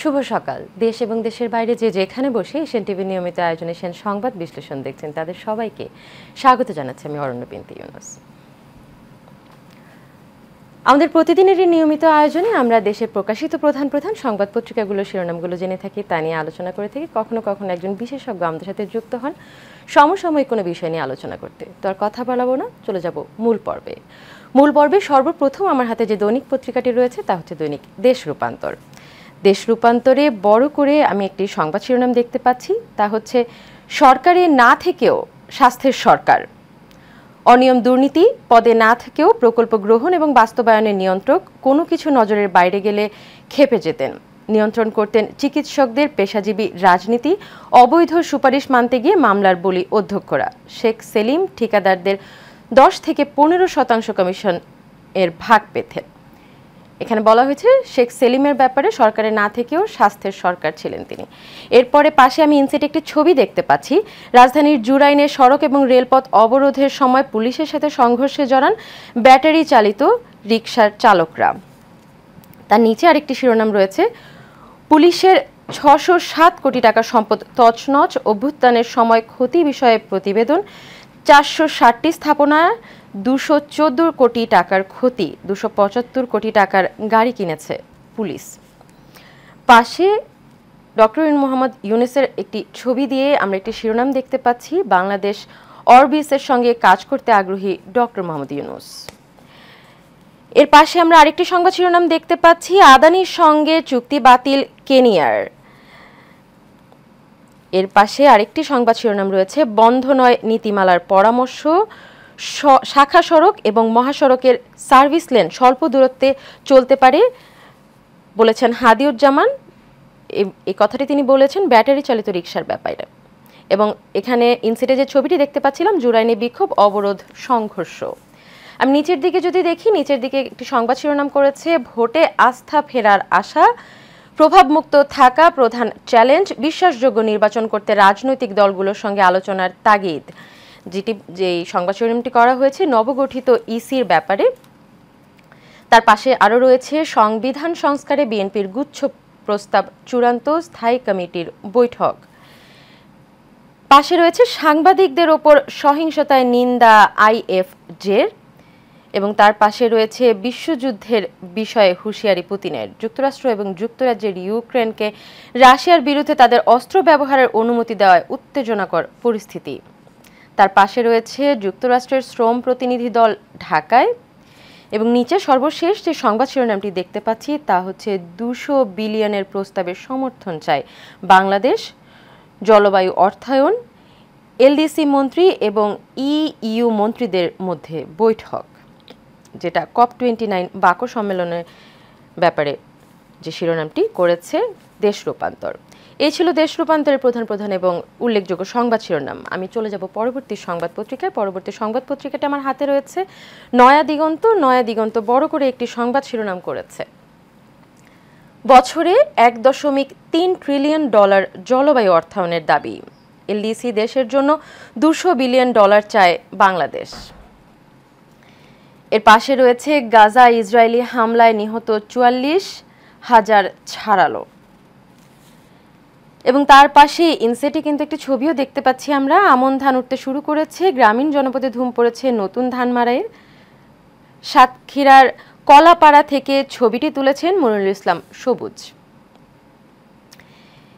শুভ সকাল। দেশ এবং দেশের বাইরে যে যেখানে বসে এশিয়ান টিভির নিয়মিত আয়োজনে এশিয়ান সংবাদ বিশ্লেষণ দেখছেন তাদের সবাইকে স্বাগত জানাচ্ছি আমি অরণ্য বিনতি ইউনুস। আমাদের প্রতিদিনের এই নিয়মিত আয়োজনে আমরা দেশের প্রকাশিত প্রধান প্রধান সংবাদ পত্রিকাগুলোর শিরোনামগুলো জেনে থাকি, তা নিয়ে আলোচনা করে থাকি। কখনো কখনো একজন বিশেষজ্ঞ আমাদের সাথে যুক্ত হন সমসাময়িক কোনো বিষয় নিয়ে আলোচনা করতে। তো আর কথা বলাবো না, চলে যাব মূল পর্বে। মূল পর্বে সর্বপ্রথম আমার হাতে যে দৈনিক পত্রিকাটি রয়েছে তা হচ্ছে দৈনিক দেশ রূপান্তর। দেশ রূপান্তরে বড় করে আমি একটি সংবাদ শিরোনাম দেখতে পাচ্ছি, তা হচ্ছে সরকারে না থেকেও স্বাস্থ্যের সরকার। অনিয়ম দুর্নীতি পদে না থেকেও প্রকল্প গ্রহণ এবং বাস্তবায়নের নিয়ন্ত্রক, কোনো কিছু নজরের বাইরে গেলে খেপে যেতেন। নিয়ন্ত্রণ করতেন চিকিৎসকদের পেশাজীবী রাজনীতি, অবৈধ সুপারিশ মানতে গিয়ে মামলার বলি অধ্যক্ষরা। শেখ সেলিম ঠিকাদারদের 10 থেকে 15% কমিশন এর ভাগ পেতেন। এখানে বলা হয়েছে শেখ সেলিমের ব্যাপারে সরকারে না থেকেও স্বাস্থ্যের সরকার ছিলেন তিনি। এরপরে পাশে আমি ইনসেটে একটি ছবি দেখতে পাচ্ছি। রাজধানীর জুরাইনে সড়ক এবং রেলপথ অবরোধের সময় পুলিশের সাথে সংঘর্ষে জড়ান ব্যাটারি চালিত রিকশার চালকরা। তার নিচে আরেকটি শিরোনাম রয়েছে, পুলিশের 607 কোটি টাকা সম্পদ তছনছ, অভ্যুত্থানের সময় ক্ষতি বিষয়ে প্রতিবেদন। 460টি স্থাপনা, 214 কোটি টাকার ক্ষতি, 275 কোটি টাকার গাড়ি কিনেছে পুলিশ। পাশে ডক্টর মোহাম্মদ ইউনূসের একটি ছবি দিয়ে আমরা একটি শিরোনাম দেখতে পাচ্ছি, বাংলাদেশ অরবিসের সঙ্গে কাজ করতে আগ্রহী ডক্টর মোহাম্মদ ইউনূস। এর পাশে আমরা আরেকটি সংবাদ শিরোনাম দেখতে পাচ্ছি, আদানির সঙ্গে চুক্তি বাতিল কেনিয়ার। এর পাশে আরেকটি সংবাদ শিরোনাম রয়েছে, বন্ধ নয় নীতিমালার পরামর্শ, শাখা সড়ক এবং মহাসড়কের সার্ভিস লেন স্বল্প দূরত্বে চলতে পারে বলেছেন হাদিউজ্জামান। এই কথাটি তিনি বলেছেন ব্যাটারি চালিত রিকশার ব্যাপারে। এবং এখানে ইনসেটে যে ছবিটি দেখতে পাচ্ছিলাম, জুরাইনে বিক্ষোভ, অবরোধ, সংঘর্ষ। আমি নিচের দিকে যদি দেখি, নিচের দিকে একটি সংবাদ শিরোনাম করেছে, ভোটে আস্থা ফেরার আশা, প্রভাবমুক্ত থাকা প্রধান চ্যালেঞ্জ, বিশ্বাসযোগ্য নির্বাচন করতে রাজনৈতিক দলগুলোর সঙ্গে আলোচনার তাগিদ। যেই সংবাদ শিরোনামটি করা হয়েছে নবগঠিত ইসির ব্যাপারে। তার পাশে আরও রয়েছে, সংবিধান সংস্কারে বিএনপির গুচ্ছ প্রস্তাব চূড়ান্ত, স্থায়ী কমিটির বৈঠক। পাশে রয়েছে সাংবাদিকদের ওপর সহিংসতায় নিন্দা আইএফজের। এবং তার পাশে রয়েছে বিশ্বযুদ্ধের বিষয়ে হুঁশিয়ারি পুতিনের, যুক্তরাষ্ট্র এবং যুক্তরাজ্যের ইউক্রেনকে রাশিয়ার বিরুদ্ধে তাদের অস্ত্র ব্যবহারের অনুমতি দেওয়ায় উত্তেজনাকর পরিস্থিতি। তার পাশে রয়েছে যুক্তরাষ্ট্রের শ্রম প্রতিনিধি দল ঢাকায়। এবং নিচে সর্বশেষ যে সংবাদ শিরোনামটি দেখতে পাচ্ছি তা হচ্ছে, 200 বিলিয়নের প্রস্তাবের সমর্থন চায় বাংলাদেশ, জলবায়ু অর্থায়ন, এলডিসি মন্ত্রী এবং ইইউ মন্ত্রীদের মধ্যে বৈঠক, যেটা COP29 বাকো সম্মেলনের ব্যাপারে যে শিরোনামটি করেছে দেশ রূপান্তর। এই ছিল দেশ রূপান্তরের প্রধান প্রধান এবং উল্লেখযোগ্য সংবাদ শিরোনাম। আমি চলে যাব পরবর্তী সংবাদ পত্রিকায়। পরবর্তী সংবাদ পত্রিকাটা আমার হাতে রয়েছে নয়া দিগন্ত। নয়া দিগন্ত বড় করে একটি সংবাদ শিরোনাম করেছে, বছরে $1.3 ট্রিলিয়ন জলবায়ু অর্থায়নের দাবি। এলডিসি দেশের জন্য $200 বিলিয়ন চায় বাংলাদেশ। এর পাশে রয়েছে, গাজা ইসরায়েলি হামলায় নিহত 44,000 ছাড়ালো। এবং তার পাশে ইনসেটে কিন্তু একটি ছবিও দেখতে পাচ্ছি আমরা, আমন ধান উঠতে শুরু করেছে, গ্রামীণ জনপদে ধুম পড়েছে নতুন ধান মাড়াইয়ের। সাতক্ষীরার কলাপাড়া থেকে ছবিটি তুলেছেন মনিরুল ইসলাম সবুজ।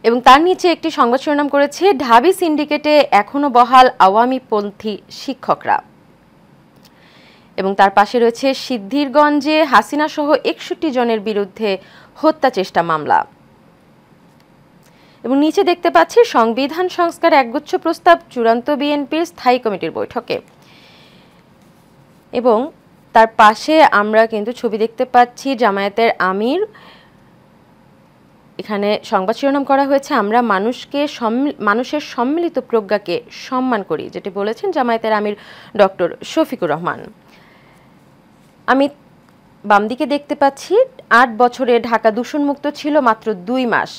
এবং তার নিচে একটি সংবাদ শিরোনাম করেছে, ঢাবি সিন্ডিকেটে এখনো বহাল আওয়ামীপন্থী শিক্ষকরা। এবং তার পাশে রয়েছে, সিদ্ধিরগঞ্জে হাসিনা সহ 61 জনের বিরুদ্ধে হত্যা চেষ্টা মামলা। এবং নিচে দেখতে পাচ্ছি, সংবিধান সংস্কার একগুচ্ছ প্রস্তাব চূড়ান্ত বিএনপির স্থায়ী কমিটির বৈঠকে। এবং তার পাশে আমরা কিন্তু ছবি দেখতে পাচ্ছি জামায়াতের আমির। এখানে সংবাদ শিরোনাম করা হয়েছে, আমরা মানুষের সম্মিলিত প্রজ্ঞাকে সম্মান করি, যেটি বলেছেন জামায়াতের আমির ডক্টর শফিকুর রহমান। আমি বাম দিকে দেখতে পাচ্ছি, 8 বছরে ঢাকা দূষণমুক্ত ছিল মাত্র 2 মাস।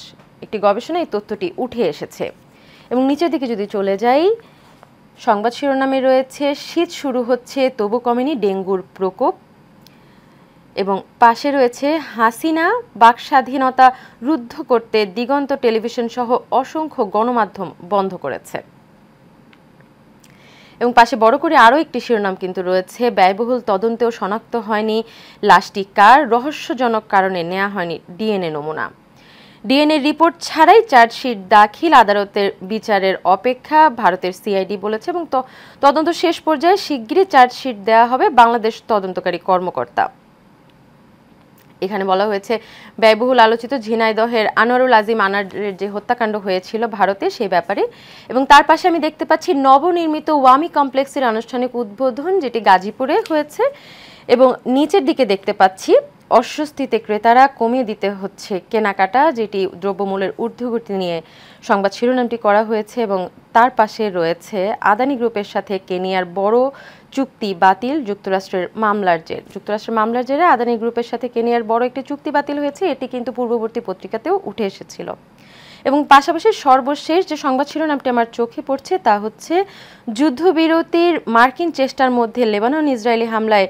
একটি গবেষণায় এই তথ্যটি উঠে এসেছে। এবং নিচের দিকে যদি চলে যাই, সংবাদ শিরোনামে রয়েছে, শীত শুরু হচ্ছে তবু কমেনি ডেঙ্গুর প্রকোপ। এবং পাশে রয়েছে হাসিনা বাক স্বাধীনতা রুদ্ধ করতে দিগন্ত টেলিভিশন সহ অসংখ্য গণমাধ্যম বন্ধ করেছে। এবং পাশে বড় করে আরও একটি শিরোনাম কিন্তু রয়েছে, ব্যয়বহুল তদন্তেও শনাক্ত হয়নি লাশটি কার, রহস্যজনক কারণে নেওয়া হয়নি ডিএনএ নমুনা। ডিএনএ রিপোর্ট ছাড়াই চার্জশিট দাখিল, আদালতের বিচারের অপেক্ষা, ভারতের সিআইডি বলেছে। এবং তদন্ত শেষ পর্যায়ে শিগগিরই চার্জশিট দেওয়া হবে বাংলাদেশ তদন্তকারী কর্মকর্তা। এখানে বলা হয়েছে ব্যয়বহুল আলোচিত ঝিনাইদহের আনোয়ারুল আজিম আনারের যে হত্যাকাণ্ড হয়েছিল ভারতে সেই ব্যাপারে। এবং তার পাশে আমি দেখতে পাচ্ছি নবনির্মিত ওয়ামি কমপ্লেক্সের আনুষ্ঠানিক উদ্বোধন, যেটি গাজীপুরে হয়েছে। এবং নিচের দিকে দেখতে পাচ্ছি অস্বস্তিতে ক্রেতারা, কমিয়ে দিতে হচ্ছে কেনাকাটা, যেটি দ্রব্যমূল্যের ঊর্ধ্বগতি নিয়ে সংবাদ শিরোনামটি করা হয়েছে। এবং তার পাশে রয়েছে আদানি গ্রুপের সাথে কেনিয়ার বড় চুক্তি বাতিল, যুক্তরাষ্ট্রের মামলার জেরে আদানি গ্রুপের সাথে কেনিয়ার বড় একটি চুক্তি বাতিল হয়েছে। এটি কিন্তু পূর্ববর্তী পত্রিকাতেও উঠে এসেছিল। এবং পাশাপাশি সর্বশেষ যে সংবাদ শিরোনামটি আমার চোখে পড়ছে তা হচ্ছে যুদ্ধবিরতির মার্কিন চেষ্টার মধ্যে লেবানন ইসরায়েলি হামলায়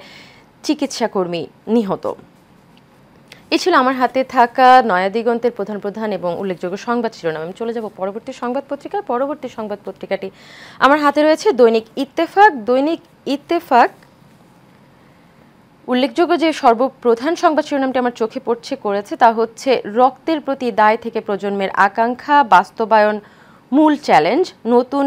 চিকিৎসাকর্মী নিহত। এই ছিল আমার হাতে থাকা নয়া দিগন্তের প্রধান এবং উল্লেখযোগ্য সংবাদ শিরোনাম। আমি চলে যাব পরবর্তী সংবাদ পত্রিকায়। পরবর্তী সংবাদ পত্রিকাটি আমার হাতে রয়েছে দৈনিক ইত্তেফাক। দৈনিক ইত্তেফাক উল্লেখযোগ্য যে সর্বপ্রধান সংবাদ শিরোনামটি আমার চোখে করেছে তা হচ্ছে রক্তের প্রতি দায় থেকে প্রজন্মের আকাঙ্ক্ষা বাস্তবায়ন মূল চ্যালেঞ্জ, নতুন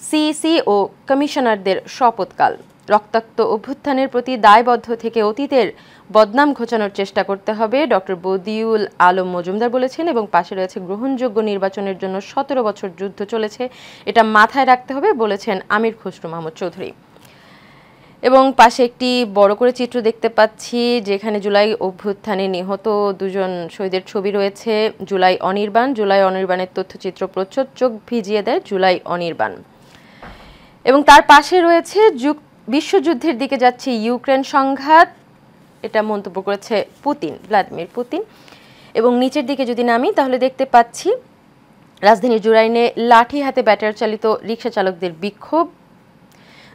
সিইসি ও কমিশনারদের শপথকাল। রক্তাক্ত অভ্যুত্থানের প্রতি দায়বদ্ধ থেকে অতীতের বদনাম ঘোচানোর চেষ্টা করতে হবে, ডক্টর বদিউল আলম মজুমদার বলেছেন। এবং পাশে রয়েছে গ্রহণযোগ্য নির্বাচনের জন্য 17 বছর যুদ্ধ চলেছে, এটা মাথায় রাখতে হবে বলেছেন আমির খসরু মাহমুদ চৌধুরী। এবং পাশে একটি বড় করে চিত্র দেখতে পাচ্ছি, যেখানে জুলাই অভ্যুত্থানে নিহত দুজন শহীদের ছবি রয়েছে। জুলাই অনির্বাণের তথ্যচিত্র প্রচ্ছদ, চোখ ভিজিয়ে দেয় জুলাই অনির্বাণ। এবং তার পাশে রয়েছে বিশ্বযুদ্ধের দিকে যাচ্ছে ইউক্রেন সংঘাত, এটা মন্তব্য করেছে ভ্লাদিমির পুতিন। এবং নিচের দিকে যদি নামি তাহলে দেখতে পাচ্ছি রাজধানীর জুরাইনে লাঠি হাতে ব্যাটারি চালিত রিকশা চালকদের বিক্ষোভ।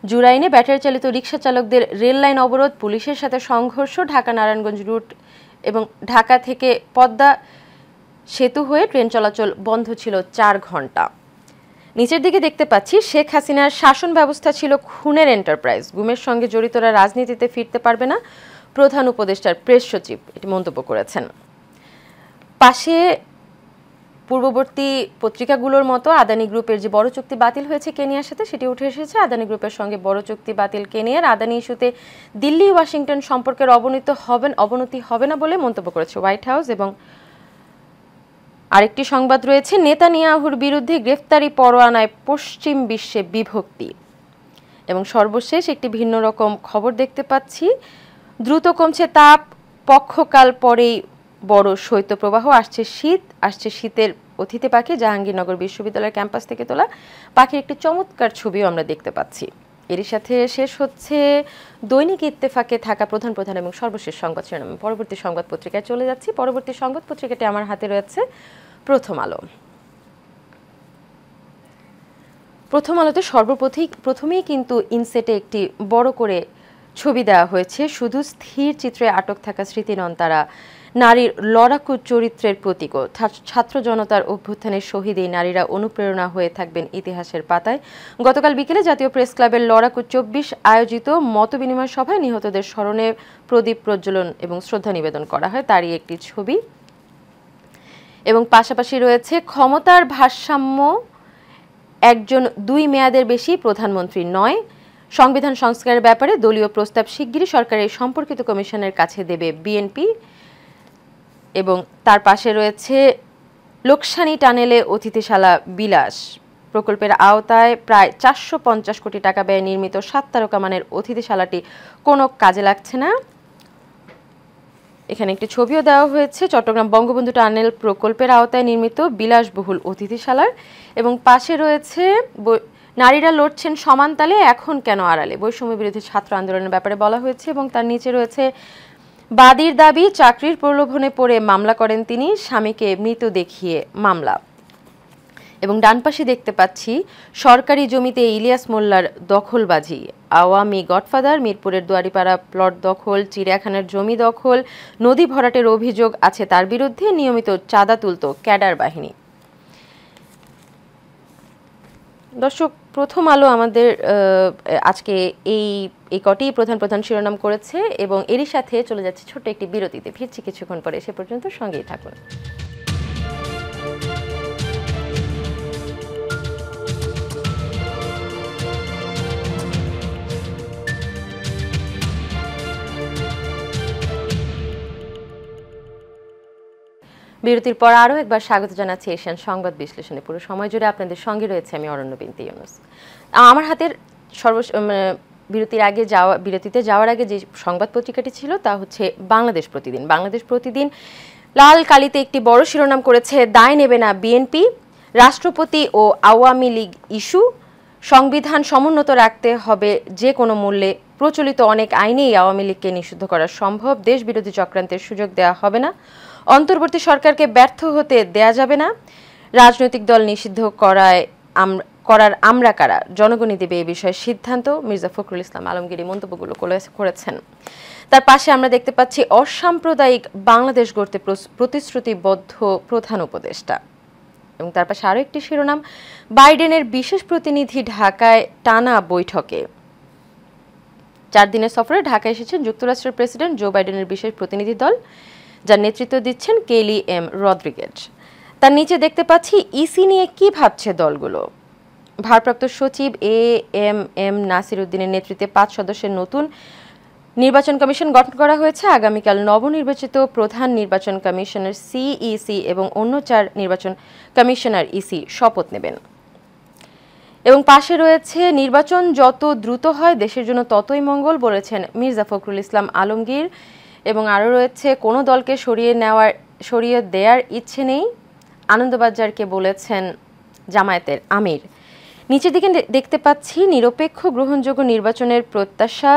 জুরাইনে ব্যাটারি চালিত রিকশা চালকদের রেল লাইন অবরোধ, পুলিশের সাথে সংঘর্ষ। ঢাকা নারায়ণগঞ্জ রুট এবং ঢাকা থেকে পদ্মা সেতু হয়ে ট্রেন চলাচল বন্ধ ছিল 4 ঘন্টা। নিচের দিকে দেখতে পাচ্ছি শেখ হাসিনার শাসন ব্যবস্থা ছিল খুনের এন্টারপ্রাইজ, গুমের সঙ্গে জড়িতরা রাজনীতিতে ফিরতে পারবে না, প্রধান উপদেষ্টার প্রেস সচিব এটি মন্তব্য করেছেন। পাশে পূর্ববর্তী পত্রিকাগুলোর মতো আদানি গ্রুপের যে বড় চুক্তি বাতিল হয়েছে কেনিয়ার সাথে সেটি উঠে এসেছে। আদানি গ্রুপের সঙ্গে বড় চুক্তি বাতিল কেনিয়ার। আদানি ইস্যুতে দিল্লি ওয়াশিংটন সম্পর্কের অবনতি হবে না বলে মন্তব্য করেছে হোয়াইট হাউস। এবং আরেকটি সংবাদ রয়েছে নেতানিয়াহুর বিরুদ্ধে গ্রেফতারি পরোয়ানায় পশ্চিম বিশ্বে বিভক্তি। এবং সর্বশেষ একটি ভিন্ন রকম খবর দেখতে পাচ্ছি, দ্রুত কমছে তাপ, পক্ষকাল পরেই বড় শৈত্যপ্রবাহ, আসছে শীতের অতিথি পাখি। জাহাঙ্গীরনগর বিশ্ববিদ্যালয়ের ক্যাম্পাস থেকে তোলা পাখির একটি চমৎকার ছবিও আমরা দেখতে পাচ্ছি। এরই সাথে শেষ হচ্ছে দৈনিক ইত্তেফাকে থাকা প্রধান এবং সর্বশেষ সংবাদ শিরোনাম। পরবর্তী সংবাদ পত্রিকায় চলে যাচ্ছি। পরবর্তী সংবাদ পত্রিকাটি আমার হাতে রয়েছে প্রথম আলো। প্রথম আলোতে প্রথমেই কিন্তু ইনসেটে একটি বড় করে ছবি দেওয়া হয়েছে, শুধু স্থির চিত্রে আটক থাকা স্মৃতি নন তারা, নারীর লড়াকু চরিত্রের প্রতীকও। ছাত্র জনতার অভ্যুত্থানের শহীদ এই নারীরা অনুপ্রেরণা হয়ে থাকবেন ইতিহাসের পাতায়। গতকাল বিকেলে জাতীয় প্রেস ক্লাবের লড়াকু 24 আয়োজিত মতবিনিময় সভায় নিহতদের স্মরণে প্রদীপ প্রজ্বলন এবং শ্রদ্ধা নিবেদন করা হয়, তারই একটি ছবি। এবং পাশাপাশি রয়েছে ক্ষমতার ভারসাম্য, একজন 2 মেয়াদের বেশি প্রধানমন্ত্রী নয়, সংবিধান সংস্কারের ব্যাপারে দলীয় প্রস্তাব শিগগিরই সরকারের সম্পর্কিত কমিশনের কাছে দেবে বিএনপি। এবং তার পাশে রয়েছে লোকসানি টানেলে অতিথিশালা বিলাস প্রকল্পের আওতায় প্রায় 450 কোটি টাকা ব্যয়ে নির্মিত 7 তারকা মানের অতিথিশালাটি কোনো কাজে লাগছে না। এখানে একটি ছবিও দেওয়া হয়েছে চট্টগ্রাম বঙ্গবন্ধু টানেল প্রকল্পের আওতায় নির্মিত বিলাসবহুল অতিথিশালার। এবং পাশে রয়েছে নারীরা লড়ছেন সমান তালে, এখন কেন আড়ালে, বৈষম্য বিরোধী ছাত্র আন্দোলনের ব্যাপারে বলা হয়েছে। এবং তার নিচে রয়েছে বাদীর দাবি, চাকরির প্রলোভনে পড়ে মামলা করেন তিনি, স্বামীকে মৃত দেখিয়ে মামলা। এবং ডান পাশে দেখতে পাচ্ছি সরকারি জমিতে ইলিয়াস মোল্লার দখলবাজি, আওয়ামী গডফাদার, মিরপুরের দুয়ারিপাড়া প্লট দখল, চিড়িয়াখানার জমি দখল, নদী ভরাটের অভিযোগ আছে তার বিরুদ্ধে, নিয়মিত চাঁদা তুলত ক্যাডার বাহিনী। দর্শক, প্রথম আলো আমাদের আজকে এই কটি প্রধান প্রধান শিরোনাম করেছে এবং এরই সাথে চলে যাচ্ছে ছোট্ট একটি বিরতিতে। ফিরছি কিছুক্ষণ পরে, সে পর্যন্ত সঙ্গেই থাকুন। বিরতির পর আরও একবার স্বাগত জানাচ্ছি এশিয়ান সংবাদ বিশ্লেষণে। পুরো সময় জুড়ে আপনাদের সঙ্গে রয়েছে আমি অরণ্য বিনতি ইউনুস। আমার হাতের বিরতিতে যাওয়ার আগে যে সংবাদ পত্রিকাটি ছিল তা হচ্ছে বাংলাদেশ প্রতিদিন। বাংলাদেশ প্রতিদিন লাল কালিতে একটি বড় শিরোনাম করেছে, দায় নেবে না বিএনপি, রাষ্ট্রপতি ও আওয়ামী লীগ ইস্যু, সংবিধান সমুন্নত রাখতে হবে যে কোনো মূল্যে, প্রচলিত অনেক আইনেই আওয়ামী লীগকে নিষিদ্ধ করা সম্ভব, দেশ বিরোধী চক্রান্তের সুযোগ দেওয়া হবে না, অন্তর্বর্তী সরকারকে ব্যর্থ হতে দেয়া যাবে না, রাজনৈতিক দল নিষিদ্ধ করার আমরা কারা, জনগণই দেবে এ বিষয়ে সিদ্ধান্ত, মির্জা ফখরুল ইসলাম আলমগীর এই মন্তব্যগুলো করেছেন। তার পাশে আমরা দেখতে পাচ্ছি অসাম্প্রদায়িক বাংলাদেশ গড়তে প্রতিশ্রুতিবদ্ধ প্রধান উপদেষ্টা। এবং তার পাশে আরও একটি শিরোনাম, বাইডেনের বিশেষ প্রতিনিধি ঢাকায় টানা বৈঠকে। 4 দিনের সফরে ঢাকায় এসেছেন যুক্তরাষ্ট্রের প্রেসিডেন্ট জো বাইডেনের বিশেষ প্রতিনিধি দল, যার নেতৃত্ব দিচ্ছেন কেলি এম রদ্রিগেজ। তার নিচে দেখতে পাচ্ছি ইসি নিয়ে কি ভাবছে দলগুলো। ভারপ্রাপ্ত সচিব এম নাসির উদ্দিনের নেতৃত্বে 5 সদস্যের নতুন নির্বাচন কমিশন গঠন করা হয়েছে। আগামীকাল নবনির্বাচিত প্রধান নির্বাচন কমিশনার সিইসি এবং অন্য 4 নির্বাচন কমিশনার ইসি শপথ নেবেন। এবং পাশে রয়েছে, নির্বাচন যত দ্রুত হয় দেশের জন্য ততই মঙ্গল, বলেছেন মির্জা ফখরুল ইসলাম আলমগীর। এবং আরও রয়েছে, কোনো দলকে সরিয়ে দেওয়ার ইচ্ছে নেই, আনন্দবাজারকে বলেছেন জামায়াতের আমির। নিচের দিকে দেখতে পাচ্ছি নিরপেক্ষ গ্রহণযোগ্য নির্বাচনের প্রত্যাশা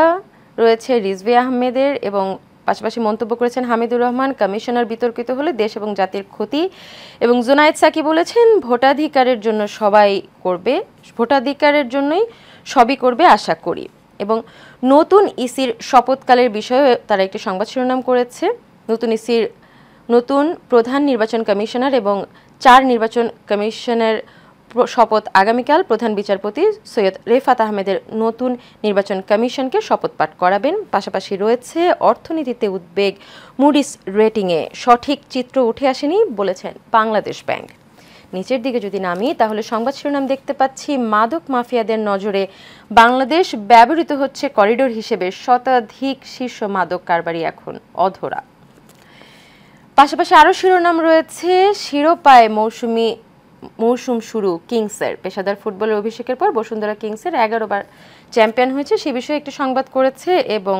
রয়েছে রিজভী আহমেদের, এবং পাশাপাশি মন্তব্য করেছেন হামিদুর রহমান, কমিশনার বিতর্কিত হলে দেশ এবং জাতির ক্ষতি। এবং জুনায়েদ সাকি বলেছেন, ভোটাধিকারের জন্যই সবই করবে আশা করি। এবং নতুন ইসির শপথকালের বিষয়ে তারা একটি সংবাদ শিরোনাম করেছে, নতুন প্রধান নির্বাচন কমিশনার এবং 4 নির্বাচন কমিশনের শপথ আগামীকাল। প্রধান বিচারপতি সৈয়দ রেফাত আহমেদের নতুন নির্বাচন কমিশনকে শপথ পাঠ করাবেন। পাশাপাশি রয়েছে, অর্থনীতিতে উদ্বেগ, মুডিস রেটিংয়ে সঠিক চিত্র উঠে আসেনি, বলেছেন বাংলাদেশ ব্যাংক। নিচের দিকে যদি নামি তাহলে সংবাদ শিরোনাম দেখতে পাচ্ছি, মাদক মাফিয়াদের নজরে বাংলাদেশ ব্যবহৃত হচ্ছে করিডোর হিসেবে, শতাধিক শীর্ষ মাদক কারবারি এখন অধরা। পাশাপাশি আরও শিরোনাম রয়েছে, শিরোপায় মৌসুম শুরু কিংসের, পেশাদার ফুটবলের অভিষেকের পর বসুন্ধরা কিংসের 11 বার চ্যাম্পিয়ন হয়েছে সে বিষয়ে একটি সংবাদ করেছে। এবং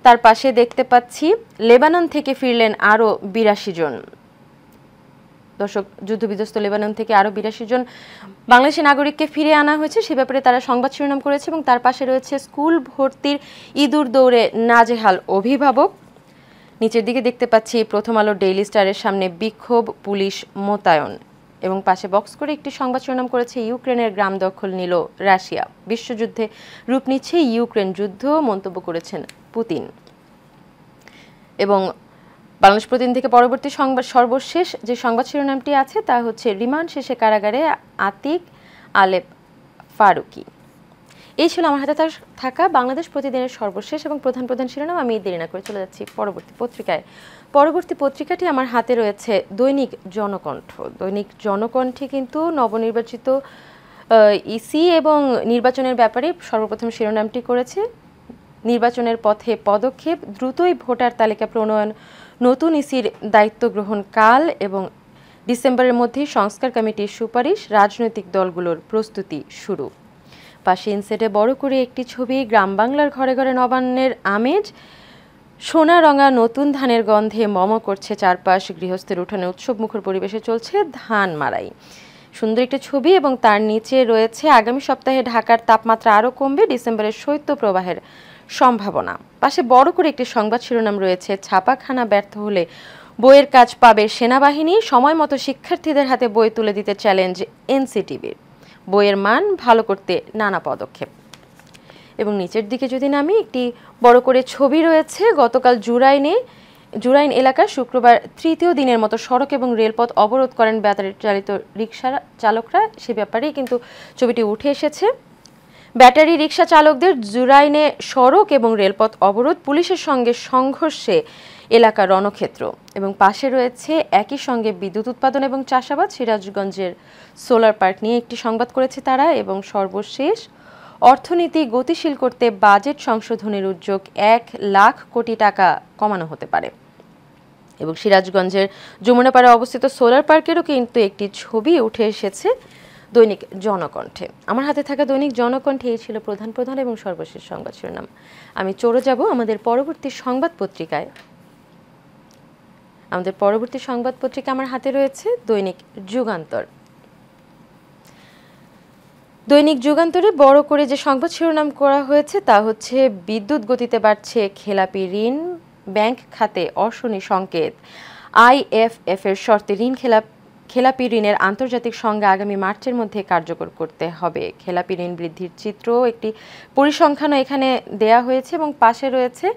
তার পাশে দেখতে পাচ্ছি, লেবানন থেকে ফিরলেন আরও 82 জন। দর্শক, যুদ্ধবিধ্বস্ত লেবানন থেকে আরও 82 জন বাংলাদেশি নাগরিককে ফিরে আনা হয়েছে, সে ব্যাপারে তারা সংবাদ শিরোনাম করেছে। এবং তার পাশে রয়েছে, স্কুল ভর্তির ইঁদুর দৌড়ে নাজেহাল অভিভাবক। নিচের দিকে দেখতে পাচ্ছি, প্রথম আলো ডেইলি স্টারের সামনে বিক্ষোভ, পুলিশ মোতায়েন। এবং পাশে বক্স করে একটি সংবাদ শিরোনাম করেছে, ইউক্রেনের গ্রাম দখল নিল রাশিয়া, বিশ্বযুদ্ধে রূপ নিচ্ছে ইউক্রেন যুদ্ধ, মন্তব্য করেছেন পুতিন। এবং বাংলাদেশ প্রতিদিন থেকে পরবর্তী সর্বশেষ যে সংবাদ শিরোনামটি আছে তা হচ্ছে, রিমান্ড শেষে কারাগারে আতিক আলেপ ফারুকি। এই ছিল আমার হাতে থাকা বাংলাদেশ প্রতিদিনের সর্বশেষ এবং প্রধান শিরোনাম। আমি দেরি না করে চলে যাচ্ছি পরবর্তী পত্রিকায়। পরবর্তী পত্রিকাটি আমার হাতে রয়েছে দৈনিক জনকণ্ঠ। দৈনিক জনকণ্ঠে কিন্তু নবনির্বাচিত ইসি এবং নির্বাচনের ব্যাপারে সর্বপ্রথম শিরোনামটি করেছে, নির্বাচনের পথে পদক্ষেপ, দ্রুতই ভোটার তালিকা প্রণয়ন, নতুন ইসির দায়িত্ব গ্রহণ কাল, এবং ডিসেম্বরের মধ্যেই সংস্কার কমিটির সুপারিশ, রাজনৈতিক দলগুলোর প্রস্তুতি শুরু। পাশে ইনসেটে বড় করে একটি ছবি, গ্রাম বাংলার ঘরে ঘরে নবান্নের আমেজ, সোনা রঙা নতুন ধানের গন্ধে মম করছে চারপাশ, গৃহস্থের উঠানে উৎসব মুখর পরিবেশে চলছে ধান মাড়াই। সুন্দর একটি ছবি। এবং তার নিচে রয়েছে, আগামী সপ্তাহে ঢাকার তাপমাত্রা আরও কমবে, ডিসেম্বরের শৈত্য প্রবাহের সম্ভাবনা। পাশে বড় করে একটি সংবাদ শিরোনাম রয়েছে, ছাপাখানা ব্যর্থ হলে বইয়ের কাজ পাবে সেনাবাহিনী, সময় মতো শিক্ষার্থীদের হাতে বই তুলে দিতে চ্যালেঞ্জ এনসিটিবির। বইয়ের মান ভালো করতে নানা পদক্ষেপ। এবং নিচের দিকে যদি নামি, একটি বড় করে ছবি রয়েছে। গতকাল জুরাইন এলাকায় শুক্রবার তৃতীয় দিনের মতো সড়ক এবং রেলপথ অবরোধ করেন ব্যাটারি চালিত রিকশা চালকরা। সে ব্যাপারেই কিন্তু ছবিটি উঠে এসেছে। ব্যাটারি রিকশা চালকদের জুরাইনে সড়ক এবং রেলপথ অবরোধ, পুলিশের সঙ্গে সংঘর্ষে এলাকা রণক্ষেত্র। এবং পাশে রয়েছে একই সঙ্গে বিদ্যুৎ উৎপাদন এবং চাষাবাদ, সিরাজগঞ্জের সোলার পার্ক নিয়ে একটি সংবাদ করেছে তারা। এবং সর্বশেষ, অর্থনীতি গতিশীল করতে বাজেট সংশোধনের উদ্যোগ, 1 লাখ কোটি টাকা কমানো হতে পারে। এবং সিরাজগঞ্জের যমুনাপাড়ায় অবস্থিত সোলার পার্কেরও কিন্তু একটি ছবি উঠে এসেছে দৈনিক জনকণ্ঠে। আমার হাতে থাকা দৈনিক জনকণ্ঠে এই ছিল প্রধান এবং সর্বশেষ সংবাদ শিরোনাম। আমি চলে যাব আমাদের পরবর্তী সংবাদ পত্রিকায়। আমার হাতে রয়েছে দৈনিক যুগান্তর। দৈনিক যুগান্তরে বড় করে যে সংবাদ শিরোনাম করা হয়েছে তা হচ্ছে, বিদ্যুৎ গতিতে বাড়ছে খেলাপি ঋণ, ব্যাংক খাতে অশনি সংকেত। IFF এর শর্তে ঋণ খেলাপি ঋণের আন্তর্জাতিক সংজ্ঞা আগামী মার্চের মধ্যে কার্যকর করতে হবে। খেলাপি ঋণ বৃদ্ধির চিত্র, একটি পরিসংখ্যানও এখানে দেয়া হয়েছে। এবং পাশে রয়েছে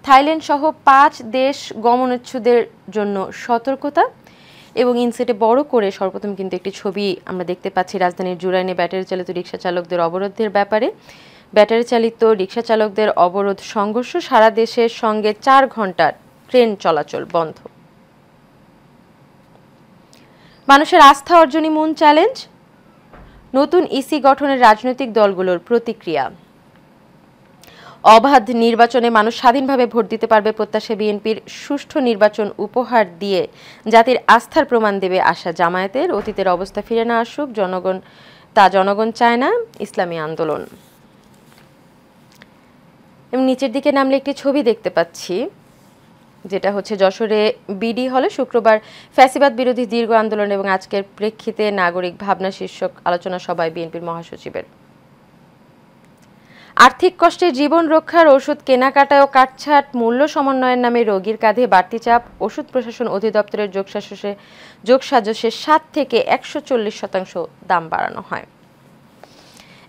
থাইল্যান্ড সহ 5 দেশ গমনোচ্ছুদের জন্য সতর্কতা। এবং ইনসেটে বড় করে সর্বপ্রথম কিন্তু একটি ছবি আমরা দেখতে পাচ্ছি রাজধানীর জুরাইনে ব্যাটারি চালিত রিকশা চালকদের অবরোধের ব্যাপারে। ব্যাটারি চালিত রিকশা চালকদের অবরোধ সংঘর্ষ, সারা দেশের সঙ্গে 4 ঘন্টার ট্রেন চলাচল বন্ধ। মানুষের আস্থা অর্জনই মূল চ্যালেঞ্জ, নতুন ইসি গঠনের রাজনৈতিক দলগুলোর প্রতিক্রিয়া। অবাধ নির্বাচনে মানুষ স্বাধীনভাবে ভোট দিতে পারবে প্রত্যাশা বিএনপির, সুষ্ঠু নির্বাচন উপহার দিয়ে জাতির আস্থার প্রমাণ দেবে আশা জামায়াতের। অতীতের অবস্থা ফিরে না আসুক, জনগণ চায় না, ইসলামী আন্দোলন। এবং নিচের দিকে নামলে একটি ছবি দেখতে পাচ্ছি, যেটা হচ্ছে যশোরে বিডি হলে শুক্রবার ফ্যাসিবাদ বিরোধী দীর্ঘ আন্দোলন এবং আজকের প্রেক্ষিতে নাগরিক ভাবনা শীর্ষক আলোচনা সভায় বিএনপির মহাসচিবের। আর্থিক কষ্টে জীবন রক্ষার ওষুধ কেনাকাটায় ও কাটছাট মূল্য সমন্বয়ের নামে রোগীর কাঁধে বাড়তি চাপ, ওষুধ প্রশাসন অধিদপ্তরের যোগসাজশে 7 থেকে 140% দাম বাড়ানো হয়।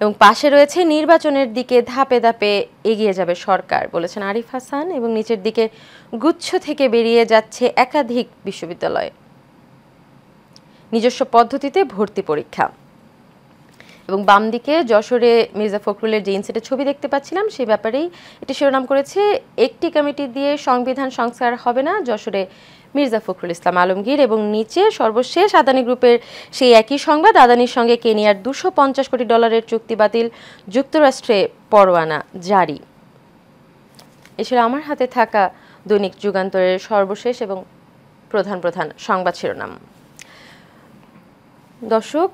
এবং পাশে রয়েছে, নির্বাচনের দিকে ধাপে ধাপে এগিয়ে যাবে সরকার, বলেছেন আরিফ হাসান। এবং নিচের দিকে, গুচ্ছ থেকে বেরিয়ে যাচ্ছে একাধিক বিশ্ববিদ্যালয়, নিজস্ব পদ্ধতিতে ভর্তি পরীক্ষা। এবং বাম দিকে যশোরে মির্জা ফখরুলের যে ইনসেটের ছবি দেখতে পাচ্ছিলাম, সেই ব্যাপারেই এটি শিরোনাম করেছে, একটি কমিটি দিয়ে সংবিধান সংস্কার হবে না, যশোরে মির্জা ফখরুল ইসলাম আলমগীর। এবং নিচে সর্বশেষ আদানি গ্রুপের সেই একই সংবাদ, আদানির সঙ্গে কেনিয়ার $250 কোটি চুক্তি বাতিল, যুক্তরাষ্ট্রে পরোয়ানা জারি। এ ছিল আমার হাতে থাকা দৈনিক যুগান্তরের সর্বশেষ এবং প্রধান সংবাদ শিরোনাম। দর্শক,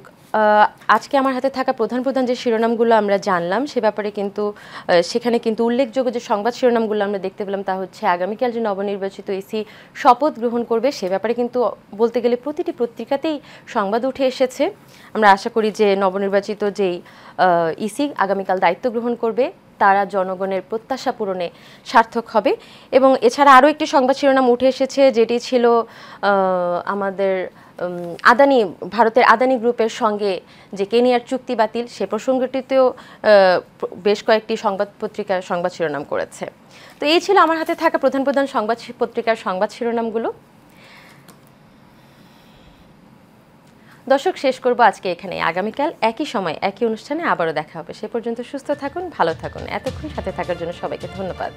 আজকে আমার হাতে থাকা প্রধান যে শিরোনামগুলো আমরা জানলাম, সে ব্যাপারে কিন্তু সেখানে কিন্তু উল্লেখযোগ্য যে সংবাদ শিরোনামগুলো আমরা দেখতে পেলাম তা হচ্ছে, আগামীকাল যে নবনির্বাচিত ইসি শপথ গ্রহণ করবে সে ব্যাপারে কিন্তু বলতে গেলে প্রতিটি পত্রিকাতেই সংবাদ উঠে এসেছে। আমরা আশা করি যে নবনির্বাচিত যেই ইসি আগামীকাল দায়িত্ব গ্রহণ করবে তারা জনগণের প্রত্যাশা পূরণে সার্থক হবে। এবং এছাড়া আরও একটি সংবাদ শিরোনাম উঠে এসেছে, যেটি ছিল আমাদের ভারতের আদানি গ্রুপের সঙ্গে যে কেনিয়ার চুক্তি বাতিল, সে প্রসঙ্গটিতেও বেশ কয়েকটি সংবাদ পত্রিকার সংবাদ শিরোনাম করেছে। তো এই ছিল আমার হাতে থাকা প্রধান সংবাদ পত্রিকার সংবাদ শিরোনামগুলো। দর্শক, শেষ করব আজকে এখানে। আগামীকাল একই সময় একই অনুষ্ঠানে আবারও দেখা হবে। সে পর্যন্ত সুস্থ থাকুন, ভালো থাকুন। এতক্ষণ সাথে থাকার জন্য সবাইকে ধন্যবাদ।